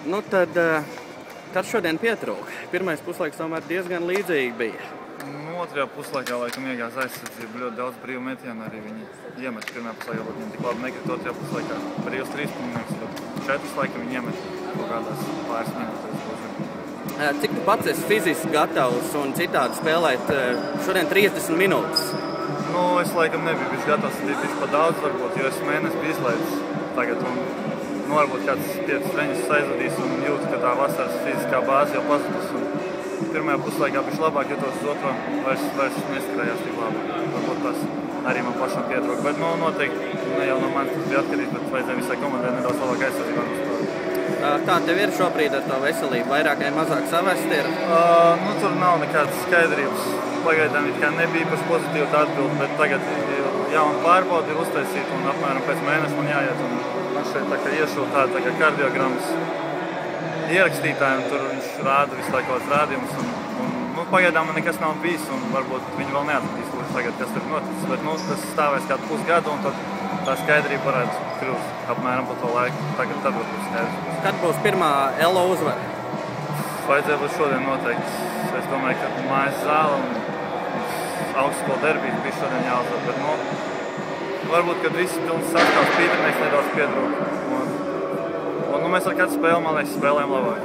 Nu, tad šodien pietrūka. Pirmais puslaiks tomēr diezgan līdzīgi bija. Nu, otrajā puslaikā laikam iegās aizsardzība, ļoti daudz brīvu metienu arī viņi iemet. Pirmajā puslaikā viņi tik labi nekrita, otrajā puslaikā brīvs 3 punktus, 4 laikam viņi iemet kaut kādās pāris minūtēs. Cik tu pats esi fiziski gatavs un citādi spēlēt šodien 30 minūtes? Nu, es laikam nebiju bijis gatavs tikai pa daudz, varbūt, jo es mēnesi biju izlaidis tagad. Un varbūt kāds 5 treņus aizvadīs un jūtu, ka tā vasaras fiziskā bāze jau pazudus. Pirmajā puslaikā bija labāk, jutos uz otro, vairs neskrējās tik labi. Varbūt tas arī man pašam pietrūka. Bet noteikti ne jau no manis tas bija atkarīgs, bet vajadzēja visai komandai nedaudz labāk aizsardzībā nospēlēt. Kā tev ir šobrīd ar to veselību? Vairāk vai mazāk savest ir? Tur nav nekādas skaidrības. Pagaidām nebija īpaši pozitīva tā atbilde, bet tagad jauna pārbaude ir uztaisīta un apmēram pēc mēneša man jāiet. Man šeit tā kā iešūt tā kā kardiogrammas ierakstītāji, un tur viņš rāda visu laiku kāds rādījumus. Pagaidām man nekas nav bijis, un varbūt viņi vēl neatradīs līdz tagad, kas tur noticis. Bet tas stāvēs kādu pusgadu, un tad tā skaidrība varētu kļūt apmēram pa to laiku. Tad būs skaidrs. Kad būs pirmā LO uzvara? Vajadzēja būt šodien noteikti. Es domāju, ka mājas zāle un augstskola derbijas bija šodien jāuzvar. Bet varbūt, kad visi pilns sastāvs Pīternieks nedaudz piedrūka. Un mēs ar katru spēli, man liekas, spēlējam labāk.